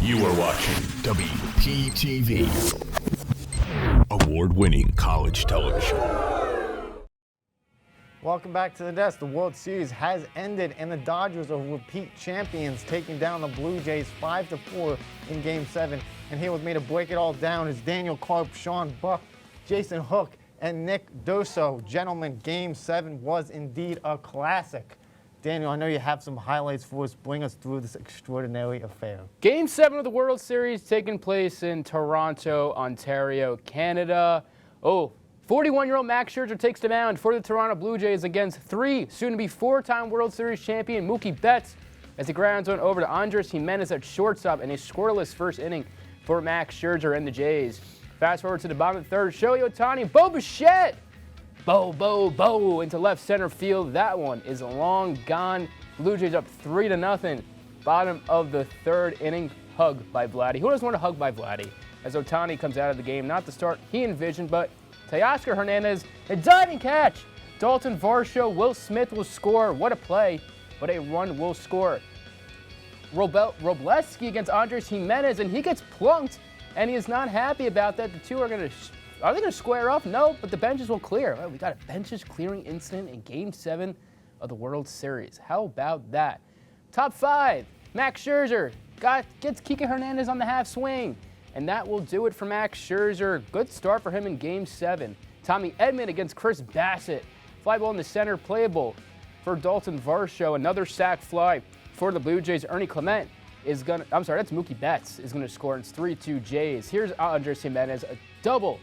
You are watching WPTV, award-winning college television. Welcome back to the desk. The World Series has ended, and the Dodgers are repeat champions, taking down the Blue Jays 5-4 in Game 7. And here with me to break it all down is Daniel Karp, Sean Buck, Jason Hook, and Nick Doso. Gentlemen, Game 7 was indeed a classic. Daniel, I know you have some highlights for us. Bring us through this extraordinary affair. Game 7 of the World Series taking place in Toronto, Ontario, Canada. 41-year-old Max Scherzer takes the mound for the Toronto Blue Jays against soon-to-be four-time World Series champion Mookie Betts as he grounds one over to Andres Gimenez at shortstop in a scoreless first inning for Max Scherzer and the Jays. Fast forward to the bottom of the third, Shohei Ohtani, Bo Bichette, Bo, into left center field. That one is long gone. Blue Jays up 3-0. Bottom of the third inning, hug by Vladdy. Who doesn't want a hug by Vladdy? As Ohtani comes out of the game, not the start he envisioned, but Teoscar Hernandez, a diving catch. Dalton Varsho, Will Smith will score. What a play, but a run will score. Robleski against Andres Gimenez, and he gets plunked, and he is not happy about that. The two are they going to square up? No, but the benches will clear. We got a benches clearing incident in Game 7 of the World Series. How about that? Top 5, Max Scherzer gets Kike Hernandez on the half swing. And that will do it for Max Scherzer. Good start for him in Game 7. Tommy Edman against Chris Bassett. Fly ball in the center, playable for Dalton Varsho. Another sac fly for the Blue Jays. That's Mookie Betts is going to score. It's 3-2 Jays. Here's Andres Gimenez, a double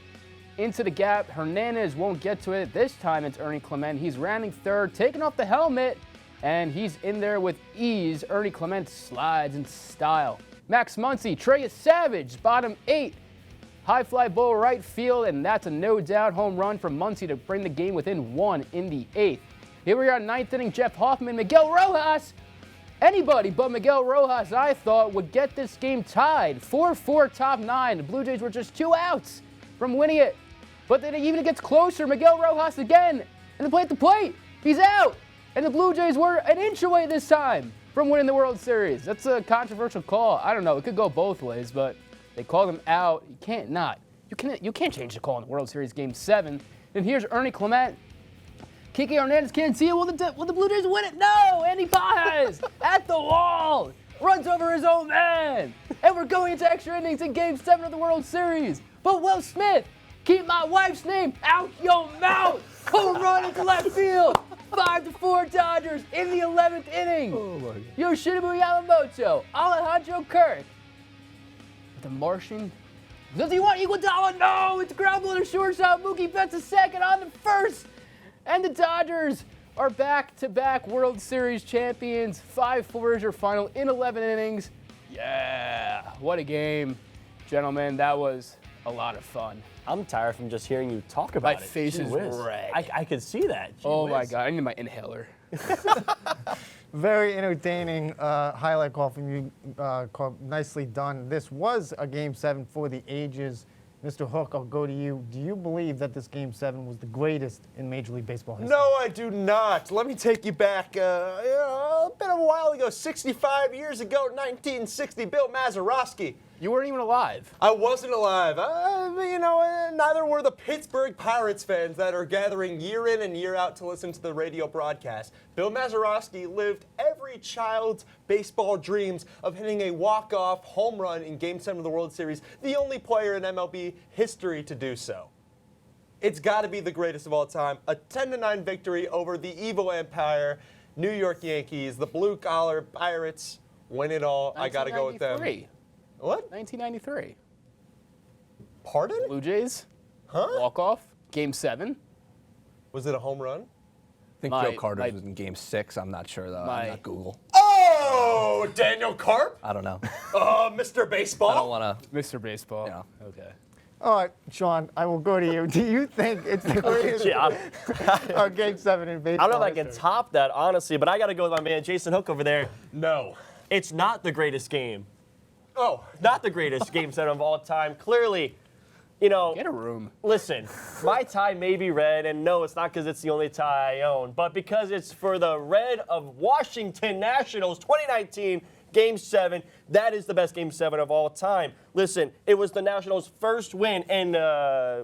into the gap. Hernandez won't get to it. This time it's Ernie Clement. He's rounding third, taking off the helmet, and he's in there with ease. Ernie Clement slides in style. Max Muncy, Trey Savage, bottom 8. High fly ball right field, and that's a no-doubt home run from Muncy to bring the game within 1 in the 8th. Here we are, 9th inning, Jeff Hoffman, Miguel Rojas. Anybody but Miguel Rojas, I thought, would get this game tied. 4-4 top 9. The Blue Jays were just 2 outs from winning it. But then even it gets closer. Miguel Rojas again, and the play at the plate. He's out, and the Blue Jays were an inch away this time from winning the World Series. That's a controversial call. I don't know. It could go both ways, but they called him out. You can't change the call in the World Series Game 7. And here's Ernie Clement. Kike Hernandez can't see it. Will the Blue Jays win it? No! Andy Baez at the wall. Runs over his own man. And we're going into extra innings in Game 7 of the World Series. But Will Smith, keep my wife's name out your mouth. Home run into left field. 5-4 Dodgers in the 11th inning. Oh my God. Yoshinobu Yamamoto, Alejandro Kirk. The Martian. Does he want Iguodala? No, it's ground ball to shortstop. Mookie Betts a second on the first. And the Dodgers are back-to-back World Series champions. 5-4 is your final in 11 innings. Yeah, what a game. Gentlemen, that was a lot of fun. I'm tired from just hearing you talk about it. My face is red. I could see that. Oh my God, I need my inhaler. Very entertaining highlight call from you, Karp. Nicely done. This was a Game 7 for the ages. Mr. Hook, I'll go to you. Do you believe that this Game 7 was the greatest in Major League Baseball history? No, I do not. Let me take you back a bit of a while ago, 65 years ago, 1960, Bill Mazeroski. You weren't even alive. I wasn't alive. Neither were the Pittsburgh Pirates fans that are gathering year in and year out to listen to the radio broadcast. Bill Mazeroski lived every child's baseball dreams of hitting a walk-off home run in Game 7 of the World Series, the only player in MLB history to do so. It's got to be the greatest of all time. A 10-9 victory over the evil empire, New York Yankees, the blue-collar Pirates win it all. I got to go with them. What? 1993. Pardon? Blue Jays. Huh? Walk-off. Game 7. Was it a home run? I think Joe Carter was in Game 6. I'm not sure, though. I'm not Google. Oh, Daniel Karp? I don't know. Mr. Baseball? I don't want to. Mr. Baseball. Yeah. Okay. All right, Sean, I will go to you. Do you think it's the greatest Game 7 in baseball? I don't know if I can top that, honestly, but I got to go with my man Jason Hook over there. No. It's not the greatest game. Oh. Not the greatest Game 7 of all time. Clearly, get a room. Listen, my tie may be red, and no, it's not because it's the only tie I own, but because it's for the red of Washington Nationals 2019 Game 7, that is the best Game 7 of all time. Listen, it was the Nationals' first win in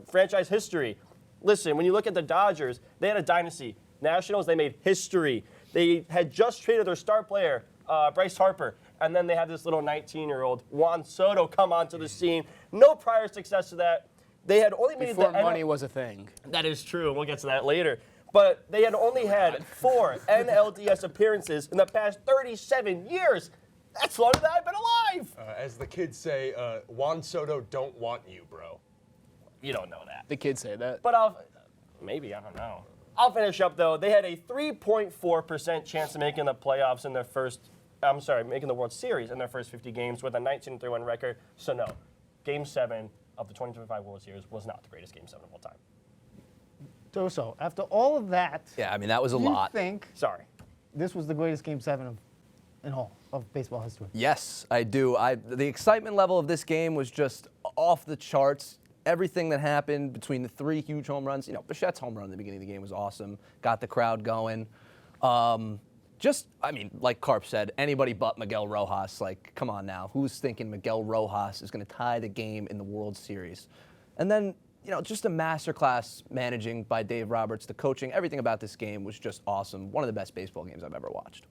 franchise history. Listen, when you look at the Dodgers, they had a dynasty. Nationals, they made history. They had just traded their star player, Bryce Harper, and then they had this little 19-year-old Juan Soto come onto the scene. No prior success to that. They had only made Before money was a thing. That is true. We'll get to that later. But they had only had 4 NLDS appearances in the past 37 years. That's longer than I've been alive. As the kids say, Juan Soto don't want you, bro. You don't know that. The kids say that. But maybe, I don't know. I'll finish up, though. They had a 3.4% chance of making the playoffs in their making the World Series in their first 50 games with a 19-3-1 record. So, no, Game 7 of the 2025 World Series was not the greatest Game 7 of all time. So, after all of that, Yeah, I mean, that was a you lot. think Sorry. this was the greatest Game 7 in all of baseball history? Yes, I do. The excitement level of this game was just off the charts. Everything that happened between the 3 huge home runs, Bichette's home run at the beginning of the game was awesome. Got the crowd going. Like Karp said, anybody but Miguel Rojas. Like, come on now. Who's thinking Miguel Rojas is going to tie the game in the World Series? And then, just a masterclass managing by Dave Roberts. The coaching, everything about this game was just awesome. One of the best baseball games I've ever watched.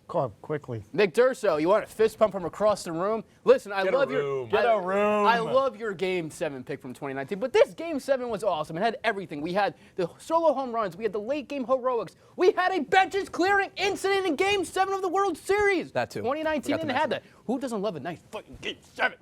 Karp, quickly. Nick Durso, you want a fist pump from across the room? Listen, I Get a love room. Get a room. I love your Game 7 pick from 2019, but this Game 7 was awesome. It had everything. We had the solo home runs. We had the late game heroics. We had a benches clearing incident in Game 7 of the World Series. That too. 2019 Forgot to didn't have mention that. Who doesn't love a nice fucking Game 7?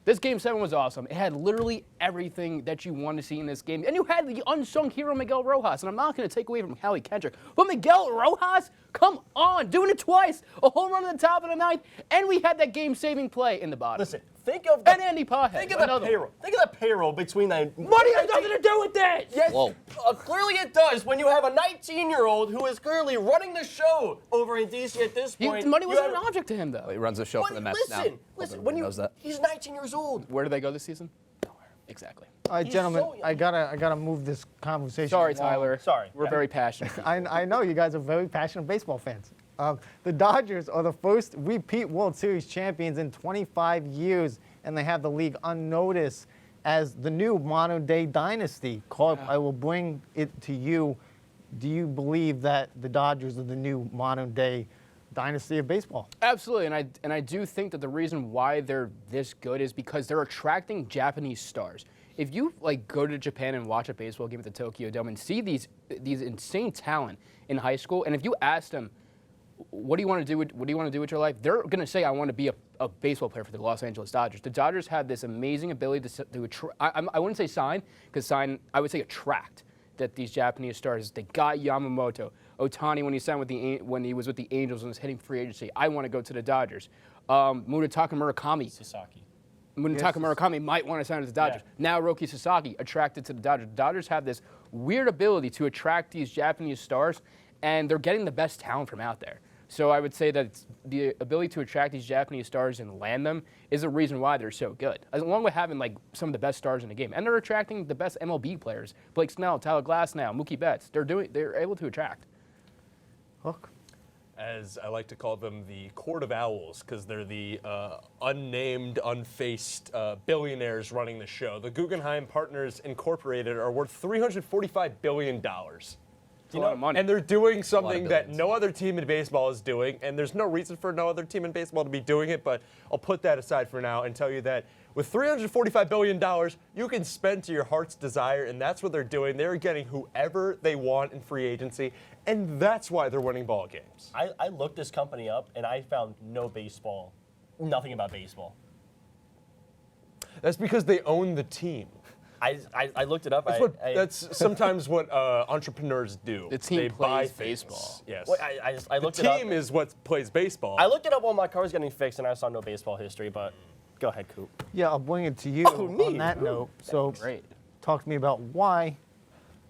This Game 7 was awesome. It had literally everything that you want to see in this game. And you had the unsung hero, Miguel Rojas. And I'm not going to take away from Howie Kendrick. But Miguel Rojas, come on, doing it twice. A home run at the top of the 9th. And we had that game-saving play in the bottom. Listen, think of And Andy Pajes. Think of the payroll. Think of the payroll between the. Money has nothing to do with this. Yes, Whoa. clearly it does. When you have a 19-year-old who is clearly running the show over in DC at this point. Money you wasn't have- an object to him, though. He runs the show for the Mets now. Listen. Hope When everybody knows that. he's 19 years old. Where do they go this season? Nowhere. Exactly. All right, He's gentlemen, so young. I gotta move this conversation Sorry, along. Tyler. Sorry. We're very passionate. I know you guys are very passionate baseball fans. The Dodgers are the first repeat World Series champions in 25 years, and they have the league unnoticed as the new modern-day dynasty. Karp, I will bring it to you. Do you believe that the Dodgers are the new modern-day dynasty of baseball? Absolutely, and I do think that the reason why they're this good is because they're attracting Japanese stars. If you go to Japan and watch a baseball game at the Tokyo Dome and see these insane talent in high school, and if you ask them, what do you want to do with your life? They're going to say, I want to be a baseball player for the Los Angeles Dodgers. The Dodgers have this amazing ability to attract, I wouldn't say sign, because sign, I would say attract that these Japanese stars. They got Yamamoto, Ohtani when he signed when he was with the Angels and was hitting free agency. I want to go to the Dodgers. Munetaka Murakami. Murakami might want to sign to the Dodgers. Yeah. Now Roki Sasaki attracted to the Dodgers. The Dodgers have this weird ability to attract these Japanese stars, and they're getting the best talent from out there. So I would say that the ability to attract these Japanese stars and land them is the reason why they're so good, along with having some of the best stars in the game. And they're attracting the best MLB players: Blake Snell, Tyler Glasnow, Mookie Betts. They're able to attract. Hook. As I like to call them, the Court of Owls, because they're the unnamed, unfaced billionaires running the show. The Guggenheim Partners Incorporated are worth $345 billion. It's a lot of money. And they're doing something that billions. no other team in baseball is doing, and there's no reason for no other team in baseball to be doing it, but I'll put that aside for now and tell you that with $345 billion, you can spend to your heart's desire, and that's what they're doing. They're getting whoever they want in free agency, and that's why they're winning ball games. I looked this company up and I found nothing about baseball. That's because they own the team. I looked it up. That's sometimes what entrepreneurs do. The team they buy plays things. baseball. Yes. Well, I The looked it up. team is what plays baseball. I looked it up while my car was getting fixed and I saw no baseball history, but go ahead, Coop. Yeah, I'll bring it to you Oh, me? on that note. So Great. talk to me about why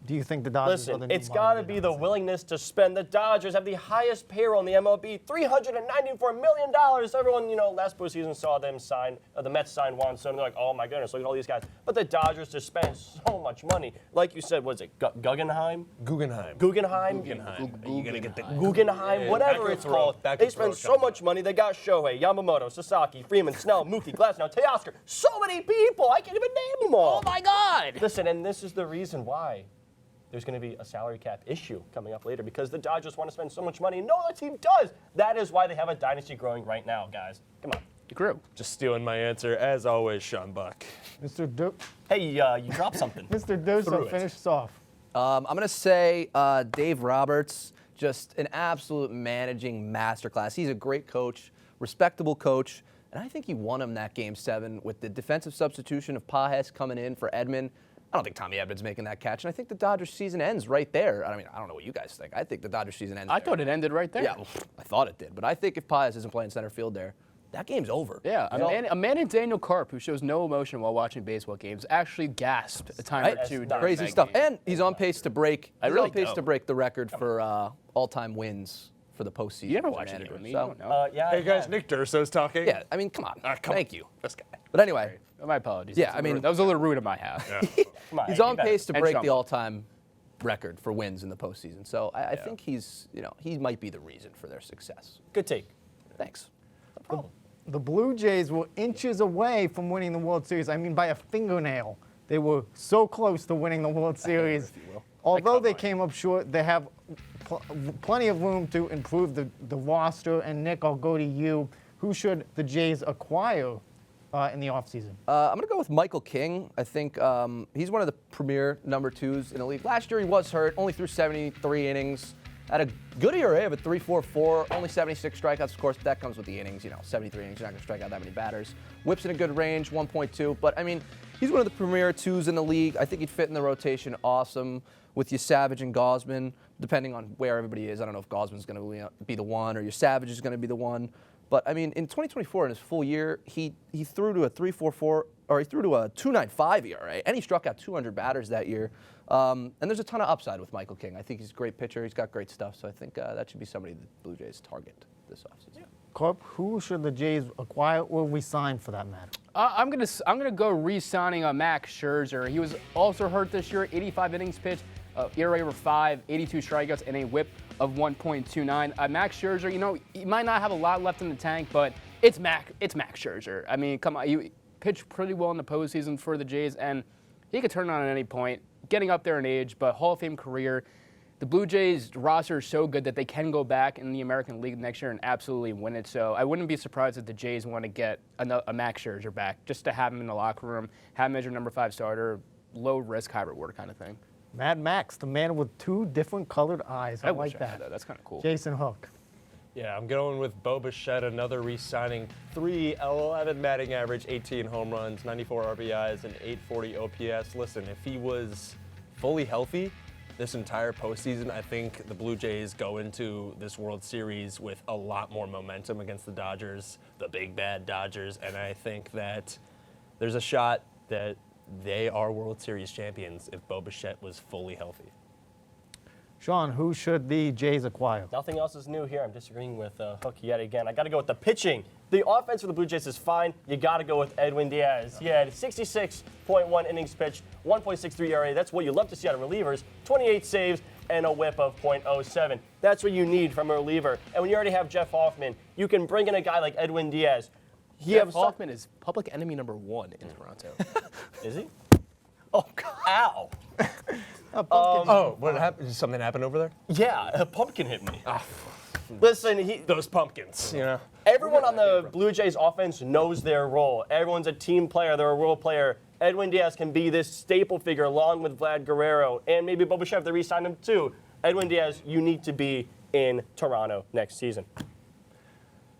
Do you think the Dodgers are the Listen, new it's got to modern be day the Dodgers? willingness to spend. The Dodgers have the highest payroll in the MLB, $394 million. Everyone, last postseason saw them sign, the Mets sign Juan Soto. They're like, oh my goodness, look at all these guys. But the Dodgers just spend so much money. Like you said, was it Guggenheim? Guggenheim. Guggenheim? You gotta get the Guggenheim, Yeah, whatever back it's row, called. back They row spend so coming much up. money. They got Shohei, Yamamoto, Sasaki, Freeman, Snell, Mookie, Glasnow, Teoscar. So many people. I can't even name them all. Oh my God! Listen, and this is the reason why there's going to be a salary cap issue coming up later, because the Dodgers want to spend so much money. No other team does. That is why they have a dynasty growing right now, guys. Come on. You grew. Just stealing my answer, as always, Sean Buck. Hey, you dropped something. Mr. Duso, Threw it. finish us off. I'm going to say Dave Roberts, just an absolute managing masterclass. He's a great coach, respectable coach, and I think he won him that Game 7 with the defensive substitution of Pajes coming in for Edman. I don't think Tommy Edman's making that catch, and I think the Dodgers season ends right there. I mean, I don't know what you guys think. I think the Dodgers season ends I there. thought it ended right there. Yeah, well, I thought it did, but I think if Pajes isn't playing center field there, that game's over. Yeah, a man in Daniel Karp who shows no emotion while watching baseball games actually gasped a time Right? or two. during Crazy that stuff. game. And he's on pace to break. I He's really on pace don't. to break the record for all-time wins for the postseason. You never as a watched a game manager. with me. So, You don't know. Yeah. Hey guys, yeah. Nick Durso's talking. yeah, I mean, come on. come Thank on. you. This guy. But anyway, My apologies. Yeah, That was I a mean- little- that was a little rude on my half. Come on, he's be on better. pace to And break Sean the Buck. all-time record for wins in the postseason. So I think he's, he might be the reason for their success. Good take. Thanks. No problem. The Blue Jays were inches away from winning the World Series. I mean, by a fingernail. They were so close to winning the World Series. Although they came up short, they have plenty of room to improve the roster. And Nick, I'll go to you. Who should the Jays acquire in the offseason? I'm going to go with Michael King. I think he's one of the premier number twos in the league. Last year he was hurt, only threw 73 innings. Had a good ERA of a 3.44, only 76 strikeouts. Of course, that comes with the innings. 73 innings, you're not going to strike out that many batters. Whips in a good range, 1.2. But, I mean, he's one of the premier twos in the league. I think he'd fit in the rotation awesome with your Savage and Gosman, depending on where everybody is. I don't know if Gosman's going to be the one or your Savage is going to be the one. But, I mean, in 2024, in his full year, he threw to a 3.44, or he threw to a 2.95 ERA, and he struck out 200 batters that year. And there's a ton of upside with Michael King. I think he's a great pitcher. He's got great stuff. So I think that should be somebody the Blue Jays target this offseason. Karp, who should the Jays acquire or resign for that matter? I'm gonna go re-signing Max Scherzer. He was also hurt this year. 85 innings pitched, ERA over 5, 82 strikeouts, and a WHIP of 1.29. Max Scherzer, he might not have a lot left in the tank, but it's Max Scherzer. I mean, come on, he pitched pretty well in the postseason for the Jays, and he could turn on at any point. Getting up there in age, but Hall of Fame career. The Blue Jays roster is so good that they can go back in the American League next year and absolutely win it. So I wouldn't be surprised if the Jays want to get a Max Scherzer back, just to have him in the locker room, have him as your number 5 starter, low risk, high reward kind of thing. Mad Max, the man with 2 different colored eyes. I wish like I had that. That's kind of cool. Jason Hook. Yeah, I'm going with Bo Bichette, another re-signing. 311 batting average, 18 home runs, 94 RBIs, and 840 OPS. Listen, if he was fully healthy this entire postseason, I think the Blue Jays go into this World Series with a lot more momentum against the Dodgers, the big bad Dodgers, and I think that there's a shot that they are World Series champions if Bo Bichette was fully healthy. Sean, who should the Jays acquire? Nothing else is new here. I'm disagreeing with Hook yet again. I got to go with the pitching. The offense for the Blue Jays is fine. You got to go with Edwin Diaz. He had 66.1 innings pitched, 1.63 ERA. That's what you love to see out of relievers. 28 saves and a WHIP of .07. That's what you need from a reliever. And when you already have Jeff Hoffman, you can bring in a guy like Edwin Diaz. Jeff Hoffman is public enemy number 1 in Toronto. Is he? Oh, God. Ow. Oh, what happened? Did something happen over there? Yeah, a pumpkin hit me. Listen, Those pumpkins, everyone on the Blue Jays offense knows their role. Everyone's a team player. They're a role player. Edwin Diaz can be this staple figure along with Vlad Guerrero and maybe Bo Bichette if they re-sign him too. Edwin Diaz, you need to be in Toronto next season.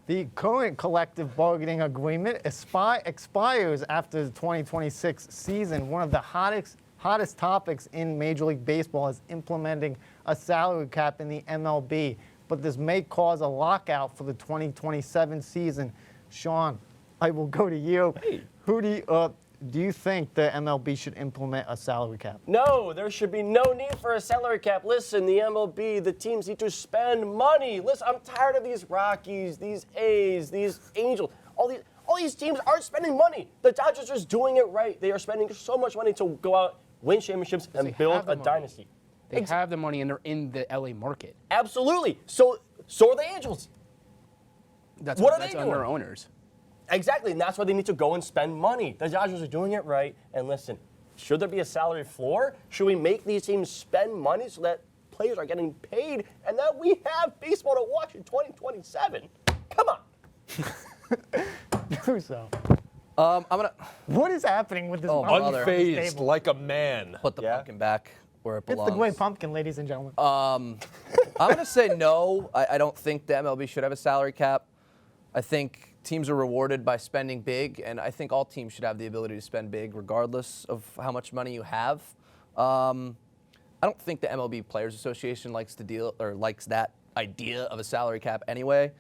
The current collective bargaining agreement expires after the 2026 season. One of the hottest topics in Major League Baseball is implementing a salary cap in the MLB. But this may cause a lockout for the 2027 season. Sean, I will go to you. Hey. Who do you, do you think the MLB should implement a salary cap? No, there should be no need for a salary cap. Listen, the MLB, the teams need to spend money. Listen, I'm tired of these Rockies, these A's, these Angels. All these teams aren't spending money. The Dodgers are just doing it right. They are spending so much money to go out, win championships, and build a dynasty. They have the money and they're in the LA market. Absolutely. So are the Angels. That's What are that's they on their doing? owners. Exactly, and that's why they need to go and spend money. The Dodgers are doing it right. And listen, should there be a salary floor? Should we make these teams spend money so that players are getting paid and that we have baseball to watch in 2027? Come on. Do so. I'm gonna What is happening with this? Oh, pumpkin brother. on this Unfazed table? like a man. put the pumpkin back where it It's belongs. the Great Pumpkin, ladies and gentlemen. I'm gonna say no. I don't think the MLB should have a salary cap. I think teams are rewarded by spending big, and I think all teams should have the ability to spend big regardless of how much money you have. I don't think the MLB Players Association likes that idea of a salary cap anyway.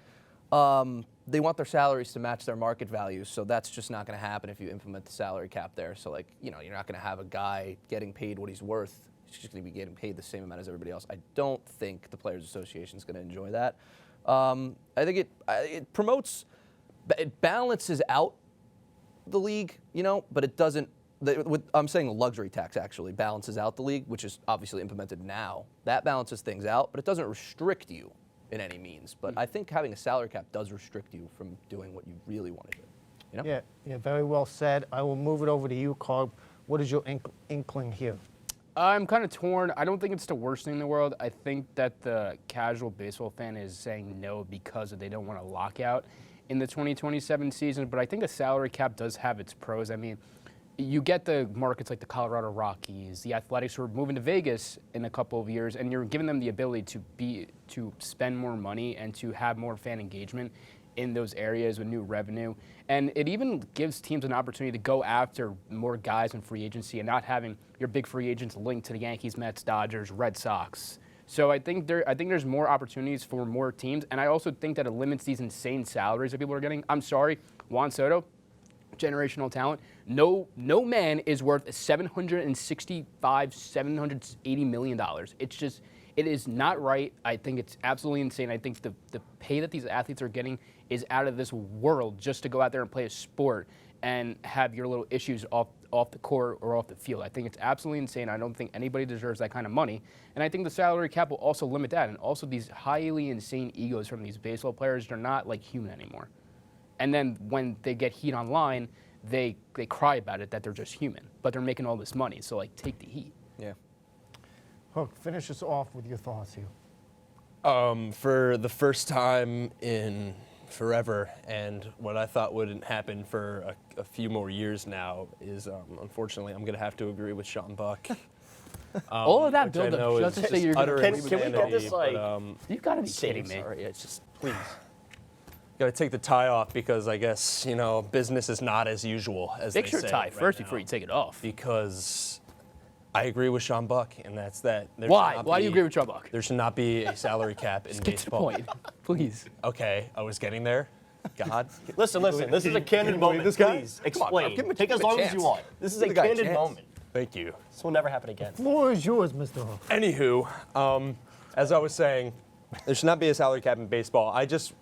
They want their salaries to match their market values, so that's just not going to happen if you implement the salary cap there. So, you're not going to have a guy getting paid what he's worth. He's just going to be getting paid the same amount as everybody else. I don't think the Players Association is going to enjoy that. I think it promotes, it balances out the league, but it doesn't. I'm saying the luxury tax actually balances out the league, which is obviously implemented now. That balances things out, but it doesn't restrict you in any means. But I think having a salary cap does restrict you from doing what you really want to do. Yeah, very well said. I will move it over to you, Karp. What is your inkling here? I'm kind of torn. I don't think it's the worst thing in the world. I think that the casual baseball fan is saying no because they don't want a lockout in the 2027 season. But I think a salary cap does have its pros. I mean, you get the markets like the Colorado Rockies, the Athletics who are moving to Vegas in a couple of years, and you're giving them the ability to spend more money and to have more fan engagement in those areas with new revenue. And it even gives teams an opportunity to go after more guys in free agency and not having your big free agents linked to the Yankees, Mets, Dodgers, Red Sox. So I think there's more opportunities for more teams, and I also think that it limits these insane salaries that people are getting. I'm sorry, Juan Soto, generational talent. No man is worth $780 million. It is not right. I think it's absolutely insane. I think the pay that these athletes are getting is out of this world just to go out there and play a sport and have your little issues off the court or off the field. I think it's absolutely insane. I don't think anybody deserves that kind of money. And I think the salary cap will also limit that. And also these highly insane egos from these baseball players, they're not like human anymore. And then when they get heat online, they cry about it that they're just human, but they're making all this money. So take the heat. Yeah. Hook, finish us off with your thoughts here. For the first time in forever, and what I thought wouldn't happen for a few more years now is, unfortunately, I'm going to have to agree with Sean Buck. All of that which I build-up know just is to say you're utter going Can we get this, insanity, You've got to be kidding me. Sorry, it's just, please. Got to take the tie off because I guess, business is not as usual as Fix they your say tie right first now. before you take it off. Because I agree with Sean Buck, and that's that. There Why? should not Why do you be- agree with Sean Buck? There should not be a salary cap in Get to the baseball. point, please. Okay, I was getting there. God. Listen, this is a candid moment. this guy? Please, Come on, explain. give him Take as a long as chance. you want. This is Give a the guy a candid chance. moment. Thank you. This will never happen again. Floor is yours, Mr. Hook. Anywho, as I was saying, there should not be a salary cap in baseball. I just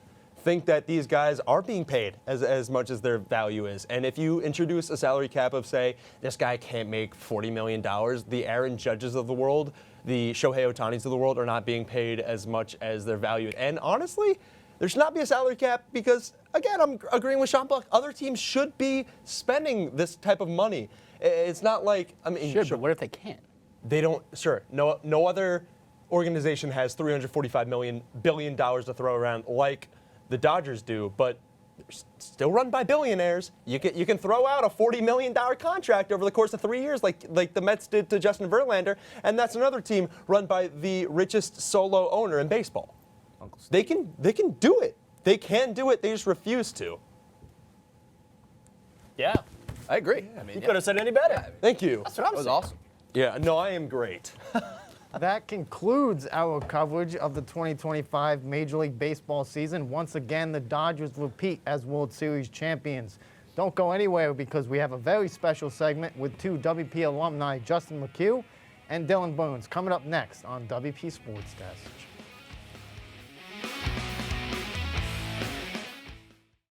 think that these guys are being paid as much as their value is. And if you introduce a salary cap of, say, this guy can't make $40 million, the Aaron Judges of the world, the Shohei Ohtanis of the world are not being paid as much as they're valued. And honestly, there should not be a salary cap because, again, I'm agreeing with Sean Buck. Other teams should be spending this type of money. It's not like, Sure, but what if they can't? they don't. Sure, no other organization has $345 billion to throw around like the Dodgers do, but they're still run by billionaires. You can throw out a $40 million contract over the course of 3 years, like the Mets did to Justin Verlander, and that's another team run by the richest solo owner in baseball. They can do it. They can do it. They just refuse to. Yeah. I agree. You could have said any better. Thank you. That's what I'm That was saying. awesome. Yeah. No, I am great. That concludes our coverage of the 2025 Major League Baseball season. Once again, the Dodgers repeat as World Series champions. Don't go anywhere because we have a very special segment with 2 WP alumni, Justin McHugh and Dylan Boons, coming up next on WP Sports Desk.